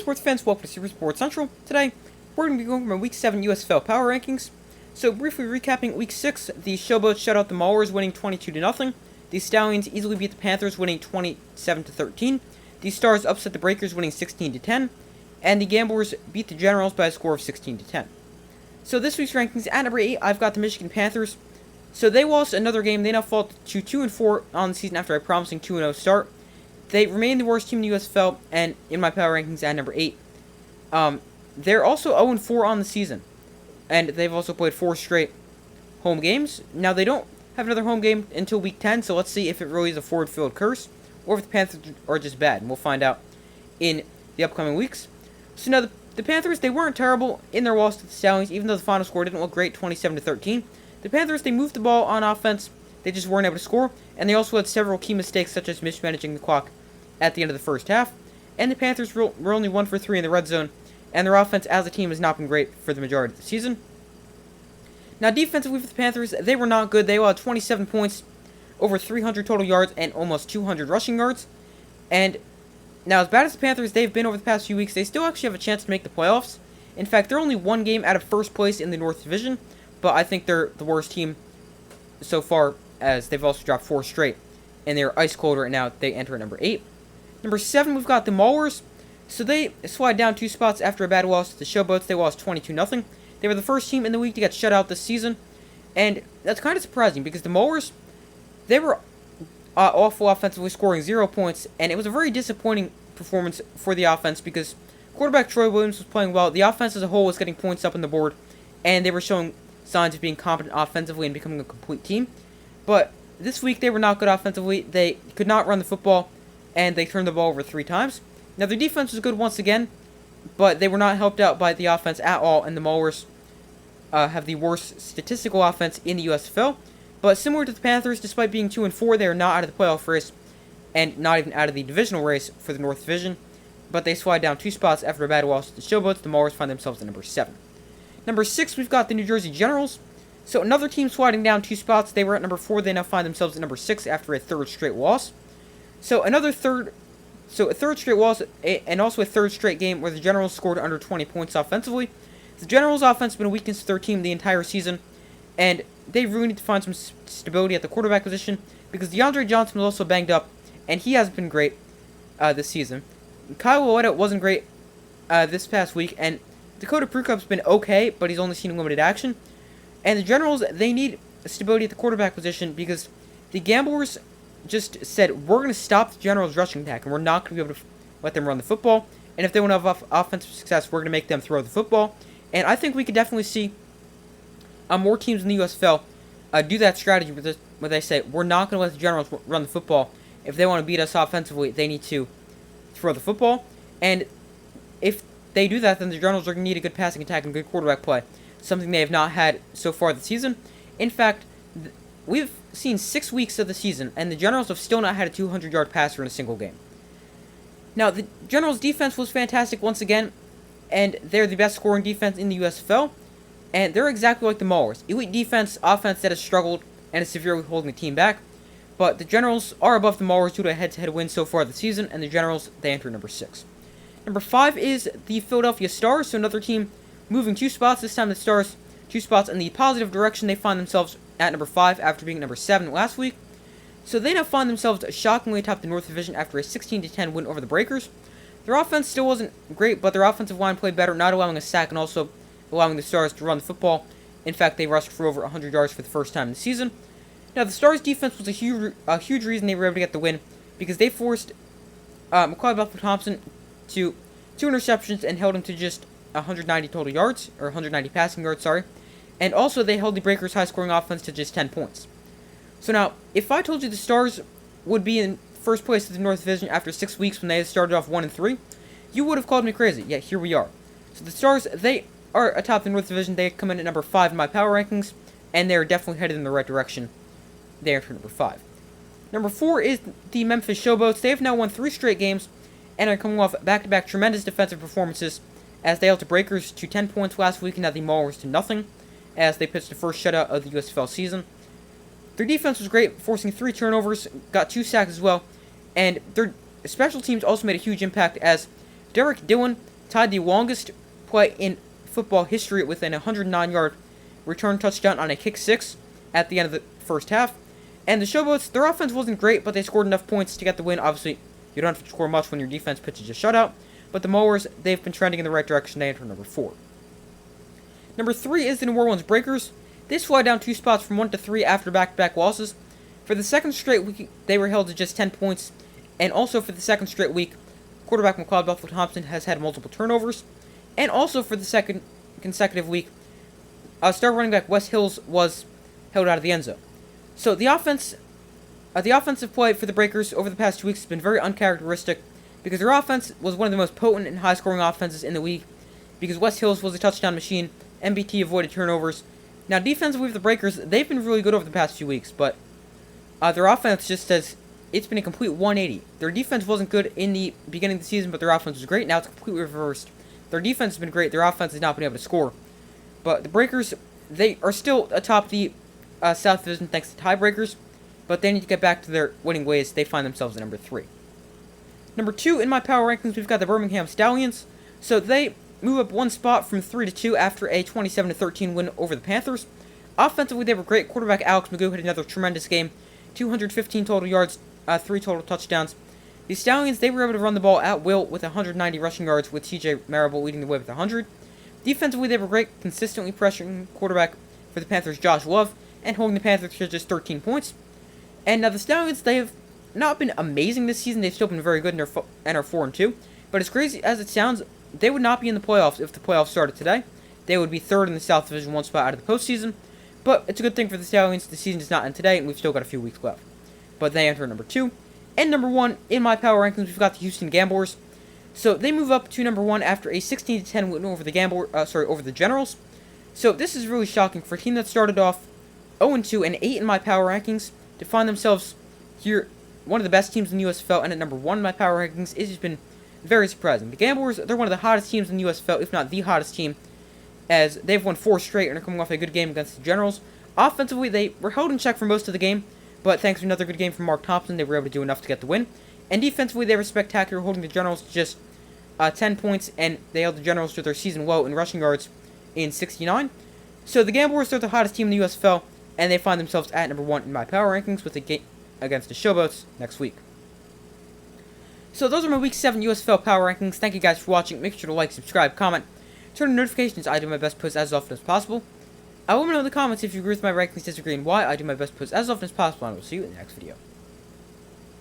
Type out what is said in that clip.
sports fans, welcome to Super Sports Central. Today, we're going to be going over my Week 7 USFL Power Rankings. So, briefly recapping Week 6, the Showboats shut out the Maulers, winning 22-0. The Stallions easily beat the Panthers, winning 27-13. The Stars upset the Breakers, winning 16-10. And the Gamblers beat the Generals by a score of 16-10. So, this week's rankings, at number 8, I've got the Michigan Panthers. So, they lost another game. They now fall to 2-4 on the season after a promising 2-0 start. They remain the worst team in the USFL, and in my power rankings at number 8. They're also 0-4 on the season, and they've also played 4 straight home games. Now, they don't have another home game until Week 10, so let's see if it really is a forward-field curse, or if the Panthers are just bad, and we'll find out in the upcoming weeks. So now, the Panthers, they weren't terrible in their loss to the Stallions, even though the final score didn't look great, 27-13. The Panthers, they moved the ball on offense, they just weren't able to score, and they also had several key mistakes, such as mismanaging the clock at the end of the first half, and the Panthers were only 1 for 3 in the red zone, and their offense as a team has not been great for the majority of the season. Now, defensively for the Panthers, they were not good. They allowed 27 points, over 300 total yards, and almost 200 rushing yards. And now, as bad as the Panthers they've been over the past few weeks, they still actually have a chance to make the playoffs. In fact, they're only 1 game out of first place in the North Division, but I think they're the worst team so far, as they've also dropped 4 straight, and they're ice cold right now. They enter at number 8. Number 7, we've got the Maulers. So they slide down 2 spots after a bad loss to the Showboats. They lost 22-0. They were the first team in the week to get shut out this season. And that's kind of surprising because the Maulers, they were awful offensively, scoring 0 points. And it was a very disappointing performance for the offense because quarterback Troy Williams was playing well. The offense as a whole was getting points up on the board. And they were showing signs of being competent offensively and becoming a complete team. But this week they were not good offensively. They could not run the football, and they turned the ball over 3 times. Now, their defense was good once again, but they were not helped out by the offense at all, and the Maulers have the worst statistical offense in the USFL. But similar to the Panthers, despite being 2-4, they are not out of the playoff race, and not even out of the divisional race for the North Division. But they slide down 2 spots after a bad loss to the Showboats. The Maulers find themselves at number 7. Number 6, we've got the New Jersey Generals. So another team sliding down 2 spots. They were at number 4. They now find themselves at number 6 after a 3rd straight loss. So a third straight loss, and also a 3rd straight game where the Generals scored under 20 points offensively. The Generals' offense has been a weakness to their team the entire season, and they really need to find some stability at the quarterback position because DeAndre Johnson was also banged up, and he hasn't been great this season. Kyle Willetta wasn't great this past week, and Dakota Prukop's been okay, but he's only seen limited action. And the Generals, they need stability at the quarterback position because the Gamblers just said, we're going to stop the Generals' rushing attack, and we're not going to be able to let them run the football. And if they want to have offensive success, we're going to make them throw the football. And I think we could definitely see more teams in the USFL do that strategy where they say, we're not going to let the Generals run the football. If they want to beat us offensively, they need to throw the football. And if they do that, then the Generals are going to need a good passing attack and good quarterback play, something they have not had so far this season. In fact, we've seen 6 weeks of the season, and the Generals have still not had a 200-yard passer in a single game. Now, the Generals' defense was fantastic once again, and they're the best scoring defense in the USFL, and they're exactly like the Maulers. Elite defense, offense that has struggled and is severely holding the team back, but the Generals are above the Maulers due to a head-to-head win so far this season, and the Generals, they enter number 6. Number 5 is the Philadelphia Stars, so another team moving 2 spots. This time the Stars 2 spots in the positive direction. They find themselves at number 5 after being number 7 last week. So they now find themselves shockingly atop the North Division after a 16-10 win over the Breakers. Their offense still wasn't great, but their offensive line played better, not allowing a sack and also allowing the Stars to run the football. In fact, they rushed for over 100 yards for the first time in the season. Now, the Stars' defense was a huge reason they were able to get the win because they forced McCall Buffalo-Thompson to 2 interceptions and held him to just 190 total yards, or 190 passing yards, sorry. And also, they held the Breakers' high-scoring offense to just 10 points. So now, if I told you the Stars would be in first place in the North Division after 6 weeks when they had started off 1-3, you would have called me crazy. Yet here we are. So the Stars, they are atop the North Division. They come in at number 5 in my power rankings, and they're definitely headed in the right direction. They enter number 5. Number 4 is the Memphis Showboats. They have now won 3 straight games and are coming off back-to-back tremendous defensive performances as they held the Breakers to 10 points last week and now the Maulers to nothing as they pitched the first shutout of the USFL season. Their defense was great, forcing 3 turnovers, got 2 sacks as well, and their special teams also made a huge impact as Derek Dillon tied the longest play in football history with an 109-yard return touchdown on a kick six at the end of the first half. And the Showboats, their offense wasn't great, but they scored enough points to get the win. Obviously, you don't have to score much when your defense pitches a shutout. But the Mowers, they've been trending in the right direction. They enter number 4. Number 3 is the New Orleans Breakers. They slide down 2 spots from 1 to 3 after back-to-back losses. For the second straight week, they were held to just 10 points. And also for the second straight week, quarterback McLeod Bethel-Thompson has had multiple turnovers. And also for the second consecutive week, star running back Wes Hills was held out of the end zone. So the offensive play for the Breakers over the past 2 weeks has been very uncharacteristic because their offense was one of the most potent and high-scoring offenses in the league because Wes Hills was a touchdown machine, MBT avoided turnovers. Now defensively for the Breakers, they've been really good over the past few weeks, but their offense just says it's been a complete 180. Their defense wasn't good in the beginning of the season, but their offense was great. Now it's completely reversed. Their defense has been great. Their offense has not been able to score. But the Breakers, they are still atop the South Division thanks to tiebreakers, but they need to get back to their winning ways. They find themselves at number 3. Number 2 in my power rankings, we've got the Birmingham Stallions. So they move up 1 spot from 3 to 2 after a 27-13 win over the Panthers. Offensively, they were great. Quarterback Alex Magoo had another tremendous game. 215 total yards, 3 total touchdowns. The Stallions, they were able to run the ball at will with 190 rushing yards, with TJ Marable leading the way with 100. Defensively, they were great, consistently pressuring quarterback for the Panthers, Josh Love, and holding the Panthers to just 13 points. And now the Stallions, they have not been amazing this season. They've still been very good and are 4-2. But as crazy as it sounds, they would not be in the playoffs if the playoffs started today. They would be 3rd in the South Division, 1 spot out of the postseason. But it's a good thing for the Stallions. The season does not end today, and we've still got a few weeks left. But they enter number 2. And number 1 in my power rankings, we've got the Houston Gamblers. So they move up to number 1 after a 16-10 win over the over the Generals. So this is really shocking for a team that started off 0-2 and 8 in my power rankings to find themselves here, one of the best teams in the USFL, and at number 1 in my power rankings. It's just been very surprising. The Gamblers, they're one of the hottest teams in the USFL, if not the hottest team, as they've won 4 straight and are coming off a good game against the Generals. Offensively, they were held in check for most of the game, but thanks to another good game from Mark Thompson, they were able to do enough to get the win. And defensively, they were spectacular, holding the Generals to just 10 points, and they held the Generals to their season low in rushing yards in 69. So the Gamblers are the hottest team in the USFL, and they find themselves at number 1 in my power rankings with a game against the Showboats next week. So those are my Week 7 USFL power rankings. Thank you guys for watching. Make sure to like, subscribe, comment, turn on notifications. I do my best to post as often as possible. Let me know in the comments if you agree with my rankings, disagree, and why. I do my best to post as often as possible, and I will see you in the next video.